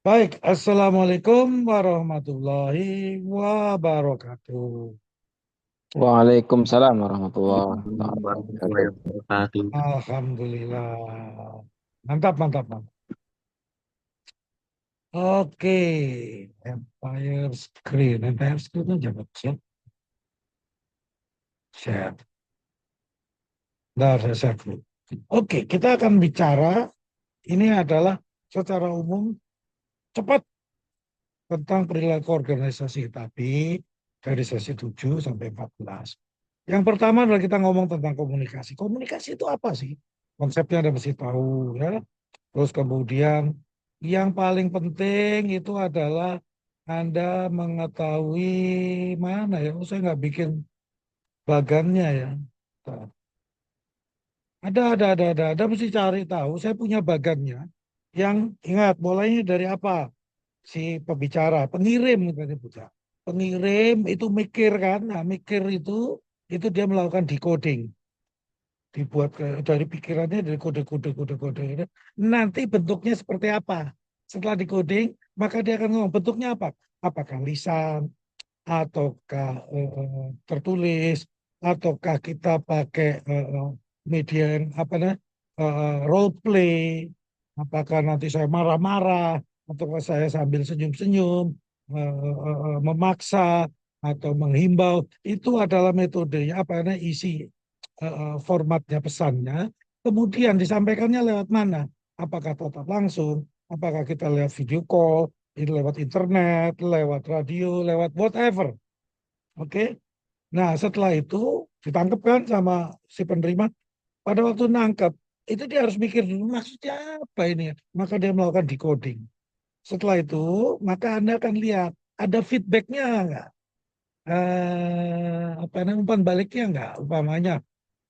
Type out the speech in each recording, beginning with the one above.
Baik, Assalamualaikum warahmatullahi wabarakatuh. Waalaikumsalam warahmatullahi wabarakatuh. Warahmatullahi wabarakatuh. Alhamdulillah. Mantap, mantap, mantap. Oke, Empire Screen aja siap, siap. Nah, saya share dulu. Oke, kita akan bicara, ini adalah secara umum cepat tentang perilaku organisasi, tapi dari sesi 7 sampai 14. Yang pertama adalah kita ngomong tentang komunikasi. Komunikasi itu apa sih? Konsepnya Anda mesti tahu ya. Terus kemudian yang paling penting itu adalah Anda mengetahui mana ya. Oh, saya nggak bikin bagannya ya. Bentar. Ada mesti cari tahu. Saya punya bagannya. Yang ingat mulainya dari apa? Si pembicara, pengirim kita nyebutnya. Pengirim itu mikir kan. Nah, mikir itu dia melakukan decoding. Dibuat dari pikirannya dari kode-kode ini. Nanti bentuknya seperti apa? Setelah decoding, maka dia akan ngomong bentuknya apa? Apakah lisan, ataukah tertulis, ataukah kita pakai media yang apa namanya role play, apakah nanti saya marah-marah, ataukah saya sambil senyum-senyum, memaksa atau menghimbau, itu adalah metodenya apa namanya isi formatnya pesannya, kemudian disampaikannya lewat mana? Apakah tatap langsung, apakah kita lewat video call, ini lewat internet, lewat radio, lewat whatever. Oke. Nah, setelah itu ditangkap kan sama si penerima. Pada waktu nangkep, itu dia harus mikir dulu maksudnya apa ini ya. Maka dia melakukan decoding. Setelah itu, maka Anda akan lihat ada feedbacknya nggak? Apa namanya umpan baliknya nggak? Umpamanya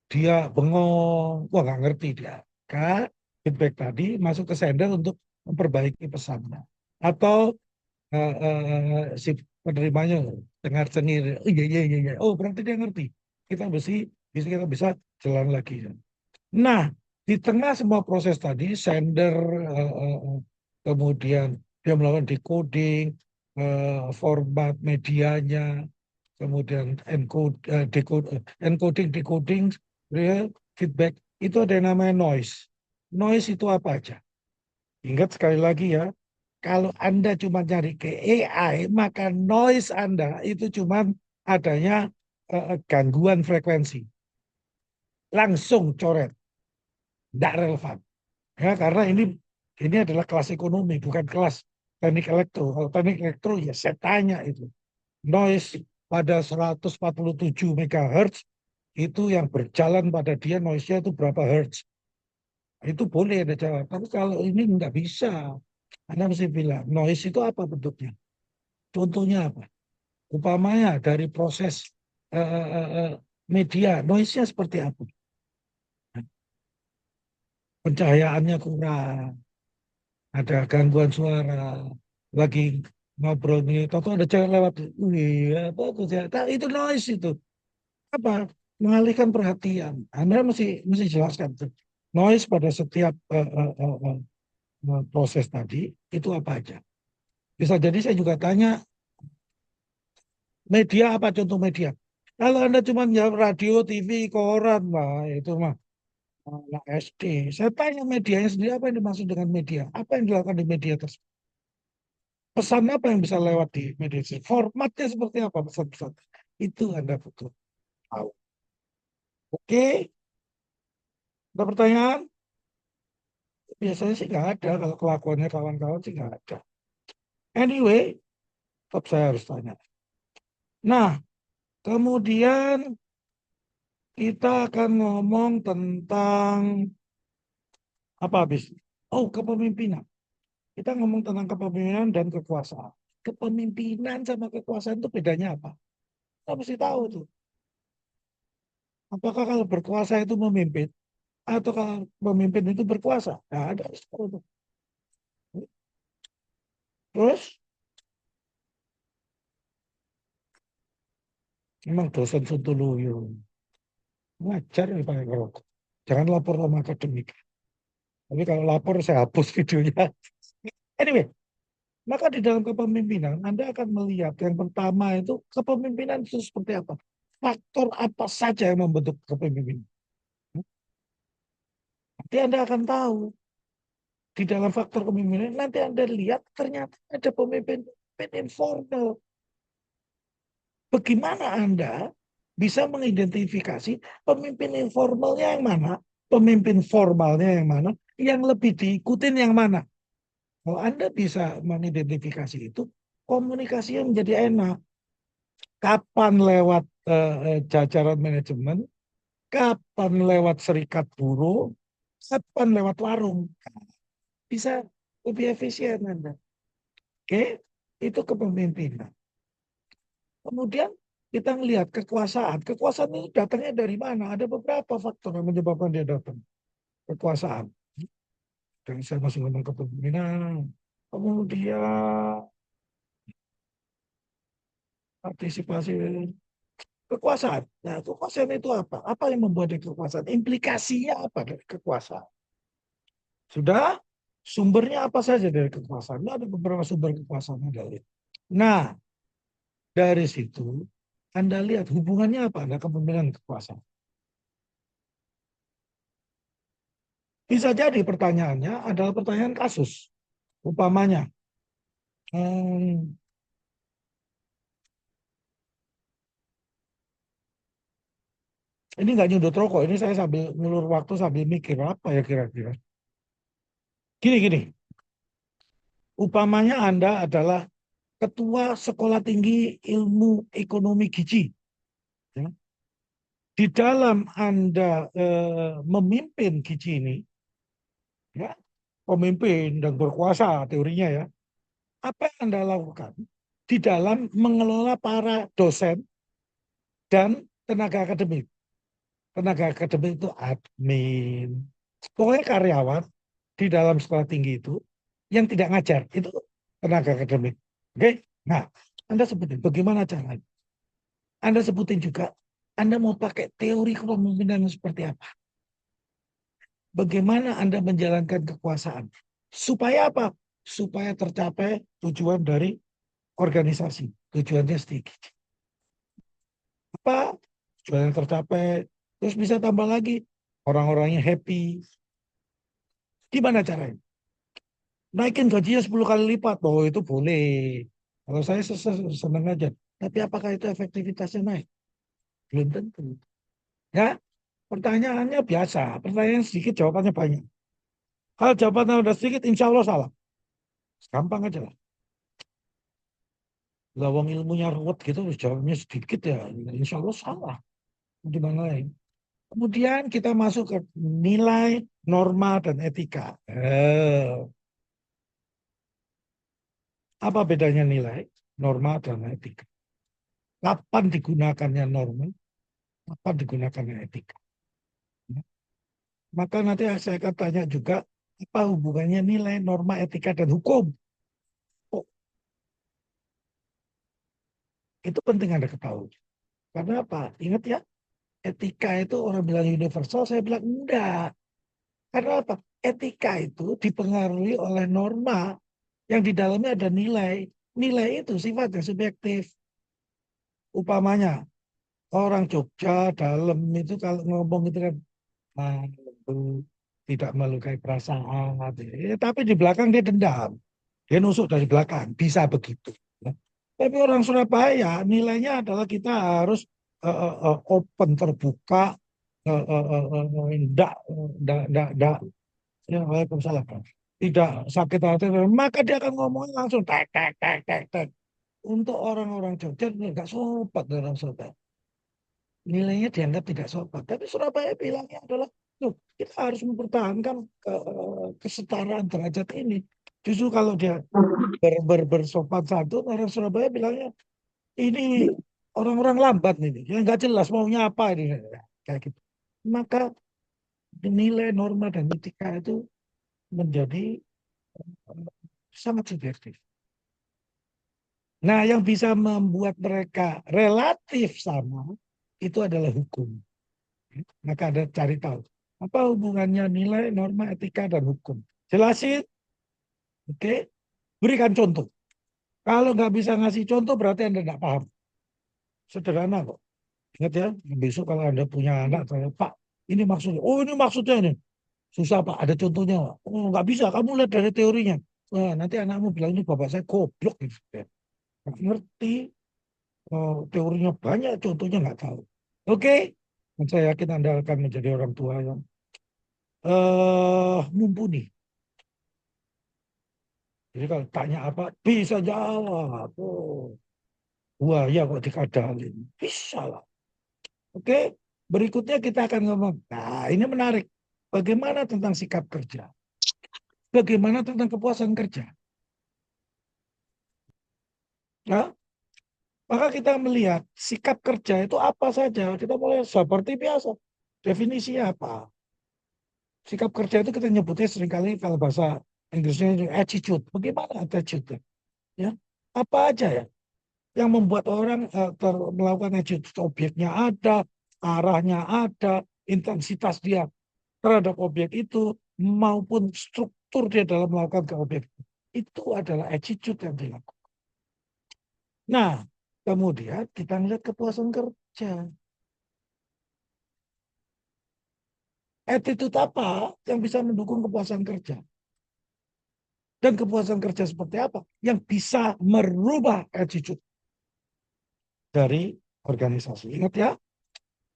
dia bengong, wah nggak ngerti dia. Kak, feedback tadi masuk ke sender untuk memperbaiki pesannya. Atau si penerimanya dengar cengir, oh iya iya iya, iya. Oh berarti dia ngerti. Kita bisa jalan lagi. Nah, di tengah semua proses tadi, sender, eh, eh, eh, kemudian dia melakukan decoding, format medianya, kemudian encoding, decoding, real feedback, itu ada yang namanya noise. Noise itu apa aja? Ingat sekali lagi ya, kalau Anda cuma cari ke AI, maka noise Anda itu cuma adanya gangguan frekuensi. Langsung coret, tidak relevan. Ya, karena ini adalah kelas ekonomi, bukan kelas teknik elektro. Kalau teknik elektro ya saya tanya itu. Noise pada 147 MHz itu yang berjalan pada dia noise-nya itu berapa hertz. Itu boleh Anda jawab. Tapi kalau ini nggak bisa. Anda mesti bilang, noise itu apa bentuknya? Contohnya apa? Upamanya dari proses eh, eh, eh, eh, media, noise-nya seperti apa? Pencahayaannya kurang, ada gangguan suara, lagi ngobrol nih, tahu ada cewek lewat, wih, apa tuh ya? Nah, itu noise itu. Apa? Mengalihkan perhatian. Anda mesti jelaskan tuh. Noise pada setiap proses tadi, itu apa aja? Bisa jadi saya juga tanya, media apa contoh media? Kalau Anda cuma jawab radio, TV, koran, wah itu mah anak SD. Saya tanya medianya sendiri apa yang dimaksud dengan media? Apa yang dilakukan di media tersebut? Pesan apa yang bisa lewat di media tersebut? Formatnya seperti apa pesan-pesan? Itu Anda butuh tahu. Oke, ada pertanyaan? Biasanya sih nggak ada. Kalau kelakuannya kawan-kawan sih nggak ada. Anyway, tetap saya harus tanya. Nah, kemudian kita akan ngomong tentang apa habis? Oh, kepemimpinan. Kita ngomong tentang kepemimpinan dan kekuasaan. Kepemimpinan sama kekuasaan itu bedanya apa? Kita mesti tahu tuh. Apakah kalau berkuasa itu memimpin atau kalau memimpin itu berkuasa? Nah, ada seperti itu. Terus, memang dosen Sontoloyo. Wajar nih Pak Eko. Jangan lapor sama akademik. Tapi kalau lapor saya hapus videonya. Anyway, Maka di dalam kepemimpinan Anda akan melihat yang pertama itu kepemimpinan itu seperti apa. Faktor apa saja yang membentuk kepemimpinan. Nanti Anda akan tahu di dalam faktor kepemimpinan. Nanti Anda lihat ternyata ada pemimpin informal. Bagaimana Anda bisa mengidentifikasi pemimpin informalnya yang mana, pemimpin formalnya yang mana, yang lebih diikutin yang mana. Kalau Anda bisa mengidentifikasi itu, komunikasinya menjadi enak. Kapan lewat jajaran manajemen, kapan lewat serikat buruh, kapan lewat warung. Bisa lebih efisien Anda. Oke, itu kepemimpinan. Kemudian kita melihat kekuasaan. Kekuasaan ini datangnya dari mana? Ada beberapa faktor yang menyebabkan dia datang. Kekuasaan. Dan saya masuk ngomong kepemimpinan. Kemudian partisipasi kekuasaan. Nah, kekuasaan itu apa? Apa yang membuat dia kekuasaan? Implikasinya apa dari kekuasaan? Sudah? Sumbernya apa saja dari kekuasaan? Ada beberapa sumber kekuasaan dari. Nah, dari situ Anda lihat hubungannya apa ada kepemimpinan kekuasaan. Bisa jadi pertanyaannya adalah pertanyaan kasus. Umpamanya, hmm, ini nggak nyundut rokok, ini saya sambil ngulur waktu sambil mikir apa ya kira-kira. Gini, umpamanya Anda adalah ketua Sekolah Tinggi Ilmu Ekonomi Gizi. Ya. Di dalam Anda memimpin Gizi ini, ya, pemimpin dan berkuasa teorinya ya, apa yang Anda lakukan di dalam mengelola para dosen dan tenaga akademik. Tenaga akademik itu admin, pokoknya karyawan di dalam sekolah tinggi itu yang tidak ngajar, itu tenaga akademik. Oke? Nah, Anda sebutin bagaimana caranya. Anda sebutin juga, Anda mau pakai teori kepemimpinan seperti apa. Bagaimana Anda menjalankan kekuasaan. Supaya apa? Supaya tercapai tujuan dari organisasi. Tujuannya sedikit. Apa? Tujuan yang tercapai. Terus bisa tambah lagi. Orang-orangnya happy. Gimana caranya? Naikin gajinya 10 kali lipat. Oh itu boleh. Kalau saya senang aja. Tapi apakah itu efektivitasnya naik? Belum tentu. Ya, pertanyaannya biasa. Pertanyaan sedikit, jawabannya banyak. Kalau jawabannya udah sedikit, insya Allah salah. Gampang aja lah. Lawang ilmunya ruwet gitu, jawabnya sedikit ya. Insya Allah salah. Di mana lain. Kemudian kita masuk ke nilai, norma, dan etika. Apa bedanya nilai, norma, dan etika? Kapan digunakannya norma? Kapan digunakannya etika? Maka nanti saya akan tanya juga apa hubungannya nilai, norma, etika, dan hukum. Oh, itu penting Anda ketahui. Karena apa? Ingat ya, etika itu orang bilang universal, saya bilang enggak. Karena apa? Etika itu dipengaruhi oleh norma yang di dalamnya ada nilai. Nilai itu sifatnya subjektif. Umpamanya, orang Jogja dalam itu kalau ngomong itu kan lembut, tidak melukai perasaan. Tapi di belakang dia dendam. Dia nusuk dari belakang. Bisa begitu. Ya. Tapi orang Surabaya nilainya adalah kita harus open, terbuka, enggak, enggak, ya, Waalaikumsalam. Tidak sakit hati, maka dia akan ngomong langsung tek, tek, tek, tek, tek. Untuk orang-orang Jogja nggak sopan dalam Surabaya. Nilainya dianggap tidak sopan. Tapi Surabaya bilangnya adalah, "Loh, kita harus mempertahankan kesetaraan derajat ini. Justru kalau dia bersopan santun, orang Surabaya bilangnya, ini orang-orang lambat ini. Ya nggak jelas maunya apa ini. Kayak gitu. Maka nilai, norma, dan etika itu menjadi sangat subjektif. Nah, yang bisa membuat mereka relatif sama itu adalah hukum. Maka Anda cari tahu apa hubungannya nilai, norma, etika, dan hukum. Jelasin, oke? Berikan contoh. Kalau nggak bisa ngasih contoh berarti Anda nggak paham. Sederhana kok. Ingat ya, besok kalau Anda punya anak, saya, Pak, ini maksudnya. Oh, ini maksudnya ini. Susah Pak, ada contohnya Pak. Oh, nggak bisa, kamu lihat dari teorinya. Wah, nanti anakmu bilang ini bapak saya goblok gitu. Ya. Nggak ngerti, teorinya banyak, contohnya nggak tahu. Oke, dan saya yakin Anda akan menjadi orang tua yang mumpuni. Jadi kalau tanya apa, bisa jawab. Oh, wah ya kok dikadalin. Bisa lah. Oke, berikutnya kita akan ngomong. Nah, ini menarik. Bagaimana tentang sikap kerja? Bagaimana tentang kepuasan kerja? Nah, maka kita melihat sikap kerja itu apa saja. Kita mulai seperti biasa. Definisinya apa? Sikap kerja itu kita nyebutnya seringkali kalau bahasa Inggrisnya attitude. Bagaimana attitude? Ya, apa aja ya yang membuat orang melakukan attitude? Objeknya ada, arahnya ada, intensitas dia terhadap objek itu maupun struktur dia dalam melakukan ke objek itu adalah attitude yang dilakukan. Nah, kemudian kita melihat kepuasan kerja. Attitude apa yang bisa mendukung kepuasan kerja? Dan kepuasan kerja seperti apa yang bisa merubah attitude dari organisasi? Ingat ya,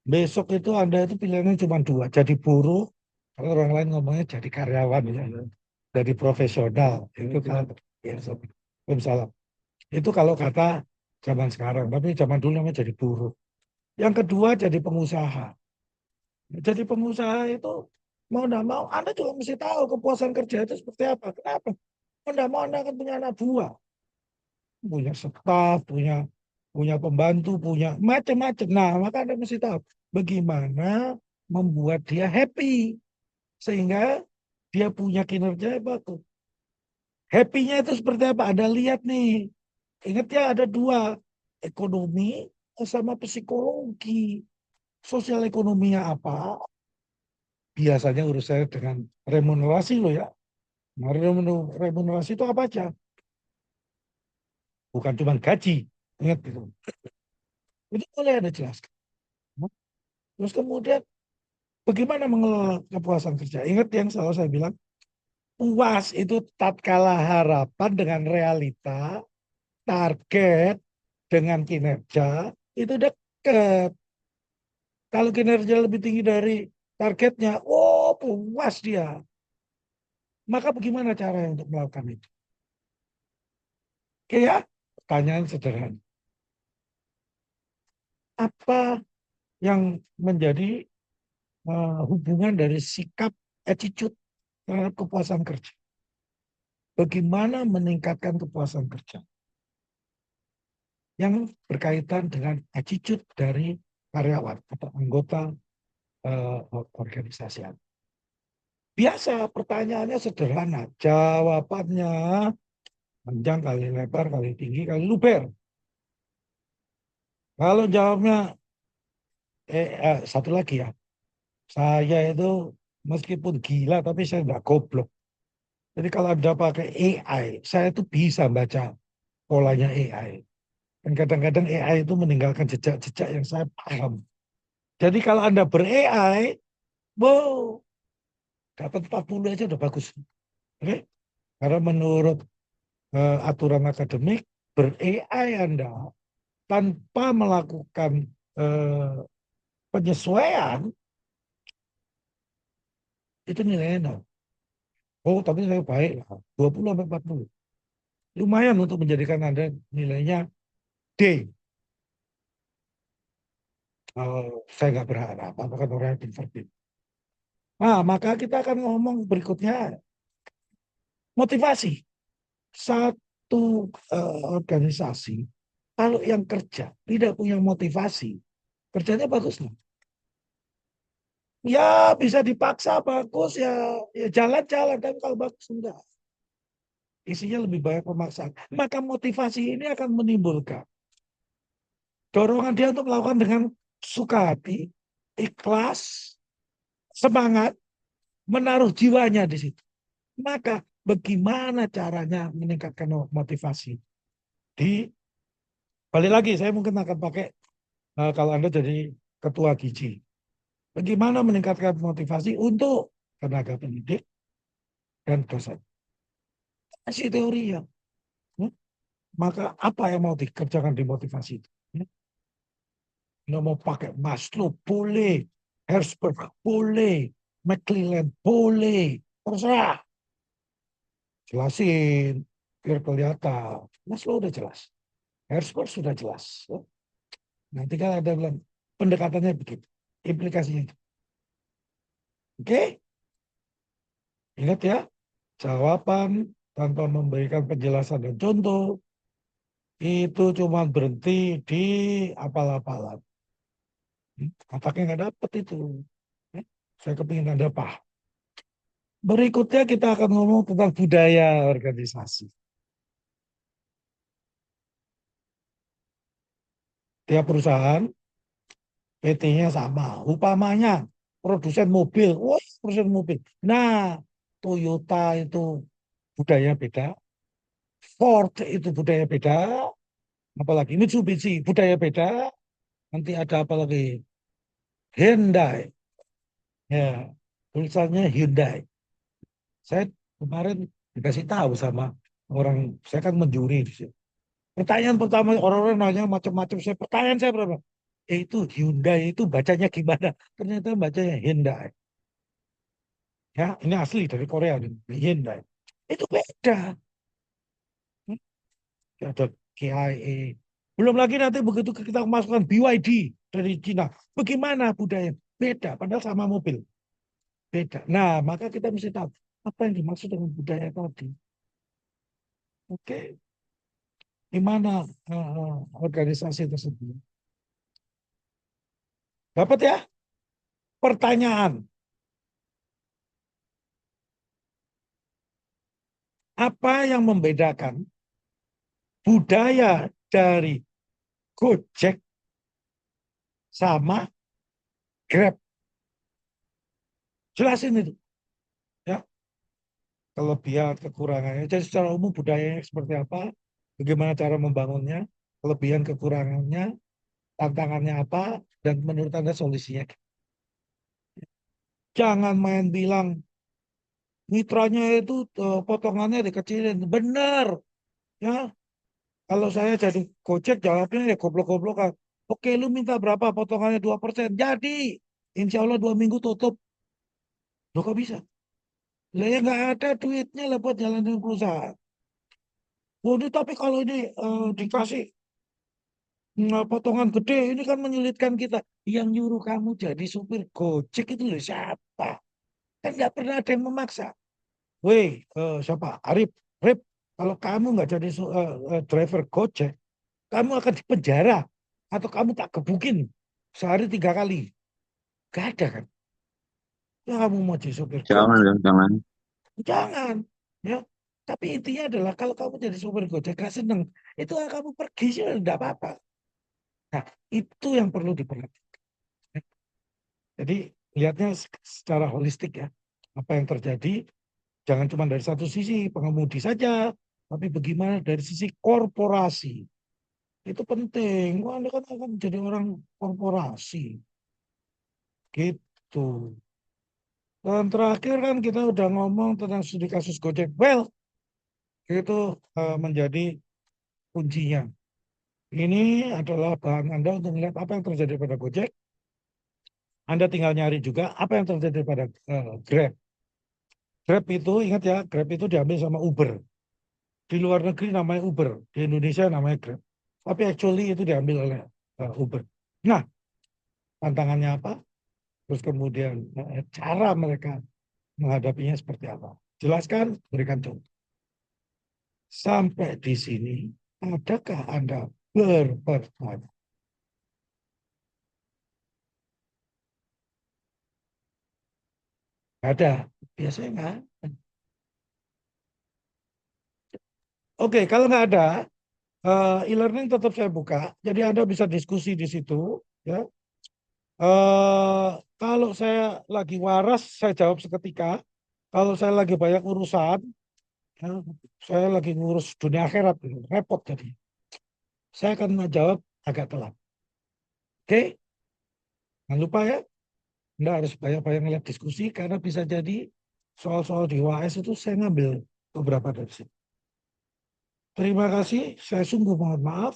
besok itu Anda itu pilihannya cuma dua, jadi buruh, kalau orang lain ngomongnya jadi karyawan ya, jadi profesional. Itu kan ya, salah. Itu kalau kata zaman sekarang, tapi zaman dulu namanya jadi buruh. Yang kedua jadi pengusaha. Jadi pengusaha itu mau tidak mau, Anda juga mesti tahu kepuasan kerja itu seperti apa. Kenapa? Mau tidak mau Anda akan punya anak buah, punya staf, punya pembantu, punya macam-macam. Nah, maka Anda mesti tahu bagaimana membuat dia happy sehingga dia punya kinerja yang bagus. Happy-nya itu seperti apa? Anda lihat nih. Ingat ya ada dua, ekonomi sama psikologi. Sosial ekonominya apa? Biasanya urusannya dengan remunerasi loh ya. Nah, remunerasi itu apa aja? Bukan cuma gaji. Ingat itu. Itu boleh Anda jelaskan. Terus kemudian bagaimana mengelola kepuasan kerja? Ingat yang selalu saya bilang, puas itu tatkala harapan dengan realita, target dengan kinerja, itu dekat. Kalau kinerja lebih tinggi dari targetnya, oh puas dia. Maka bagaimana cara untuk melakukan itu? Oke ya, pertanyaan sederhana. Apa yang menjadi hubungan dari sikap attitude terhadap kepuasan kerja? Bagaimana meningkatkan kepuasan kerja? Yang berkaitan dengan attitude dari karyawan atau anggota organisasi. Biasa pertanyaannya sederhana, jawabannya panjang kali lebar kali tinggi kali luber. Kalau jawabnya satu lagi ya, saya itu meskipun gila tapi saya nggak goblok. Jadi kalau Anda pakai AI, saya itu bisa baca polanya AI. Dan kadang-kadang AI itu meninggalkan jejak-jejak yang saya paham. Jadi kalau Anda ber-AI, wow, dapat 40 aja udah bagus. Oke? Karena menurut aturan akademik, ber-AI Anda tanpa melakukan penyesuaian, itu nilainya nol. Oh, tapi saya baik lah. 20 sampai 40. Lumayan untuk menjadikan Anda nilainya D. Saya nggak berharap, apakah orang yang pintar. Nah, maka kita akan ngomong berikutnya, motivasi. Satu organisasi, kalau yang kerja tidak punya motivasi, kerjanya bagus loh. Ya bisa dipaksa bagus ya, ya jalan-jalan, tapi kalau bagus enggak. Isinya lebih banyak pemaksaan. Maka motivasi ini akan menimbulkan dorongan dia untuk melakukan dengan suka hati, ikhlas, semangat, menaruh jiwanya di situ. Maka bagaimana caranya meningkatkan motivasi? Di balik lagi, saya mungkin akan pakai kalau Anda jadi ketua gizi. Bagaimana meningkatkan motivasi untuk tenaga pendidik dan dosen? Masih teori ya. Hmm? Maka apa yang mau dikerjakan di motivasi itu? Hmm? Anda mau pakai Maslow boleh, Herzberg boleh, McClelland boleh, terserah. Jelasin biar kelihatan. Maslow udah jelas, Herzberg sudah jelas. Nanti kan ada bilang pendekatannya begitu, implikasinya itu. Oke, ingat ya, jawaban tanpa memberikan penjelasan dan contoh itu cuma berhenti di apal-apalan. Otaknya nggak dapet itu. Eh, Saya kepingin Anda paham. Berikutnya kita akan ngomong tentang budaya organisasi. Tiap perusahaan PT-nya sama. Upamanya produsen mobil, wah produsen mobil. Nah, Toyota itu budaya beda, Ford itu budaya beda, apalagi Mitsubishi budaya beda, nanti ada apa lagi? Hyundai, ya tulisannya Hyundai. Saya kemarin dikasih tahu sama orang, saya kan menjuri di situ. Pertanyaan pertama orang-orang nanya macam-macam, pertanyaan saya berapa? Itu Hyundai itu bacanya gimana? Ternyata bacanya Hyundai. Ya, ini asli dari Korea, Hyundai. Itu beda. Ada KIA. Belum lagi nanti begitu kita masukkan BYD dari Cina. Bagaimana budaya? Beda, padahal sama mobil. Beda. Nah, maka kita mesti tahu apa yang dimaksud dengan budaya tadi. Oke, di mana organisasi tersebut? Dapat ya? Pertanyaan, apa yang membedakan budaya dari Gojek sama Grab? Jelasin itu. Ya, kelebihan, kekurangannya. Jadi secara umum budayanya seperti apa? Bagaimana cara membangunnya? Kelebihan, kekurangannya, tantangannya apa? Dan menurut Anda solusinya? Jangan main bilang mitranya itu potongannya dikecilin. Benar. Ya, kalau saya jadi Gojek jawabnya ya goblok-goblokan. Oke, lu minta berapa potongannya 2%? Jadi, insya Allah 2 minggu tutup. Loh kok bisa? Lah ya nggak ada duitnya lah buat jalanin perusahaan. Waduh, tapi kalau ini dikasih potongan gede, ini kan menyulitkan kita. Yang nyuruh kamu jadi supir Gojek itu loh siapa? Kan nggak pernah ada yang memaksa. Weh, siapa? Arif, Rip, kalau kamu nggak jadi driver Gojek, kamu akan dipenjara atau kamu tak gebukin sehari 3 kali. Gak ada kan? Ya kamu mau jadi supir Jangan Gojek, dong, jangan. jangan. Ya, tapi intinya adalah kalau kamu jadi supir Gojek gak seneng, itu kamu pergi sih enggak apa-apa. Nah, itu yang perlu diperhatikan. Jadi lihatnya secara holistik ya. Apa yang terjadi jangan cuma dari satu sisi pengemudi saja, tapi bagaimana dari sisi korporasi. Itu penting. Wah, Anda kan akan menjadi orang korporasi. Gitu. Dan terakhir kan kita udah ngomong tentang studi kasus Gojek. Well, itu menjadi kuncinya. Ini adalah bahan Anda untuk melihat apa yang terjadi pada Gojek. Anda tinggal nyari juga apa yang terjadi pada Grab. Grab itu, ingat ya, Grab itu diambil sama Uber. Di luar negeri namanya Uber, di Indonesia namanya Grab. Tapi actually itu diambil oleh Uber. Nah, tantangannya apa? Terus kemudian cara mereka menghadapinya seperti apa? Jelaskan, berikan contoh. Sampai di sini, adakah Anda berpertanyaan? Ada. Biasanya nggak. Oke, kalau nggak ada, e-learning tetap saya buka. Jadi Anda bisa diskusi di situ. Ya. Kalau saya lagi waras, saya jawab seketika. Kalau saya lagi banyak urusan, ya, saya lagi ngurus dunia akhirat, repot jadi. Saya akan menjawab agak telat. Oke, jangan lupa ya. Anda harus banyak-banyak ngeliat diskusi karena bisa jadi soal-soal di UAS itu saya ngambil beberapa dari sini. Terima kasih, saya sungguh mohon maaf.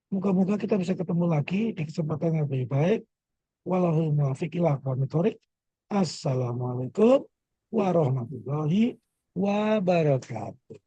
Moga-moga kita bisa ketemu lagi di kesempatan yang lebih baik. Wallahul muwaffiq ila aqwamit thoriq. Assalamualaikum warahmatullahi wabarakatuh.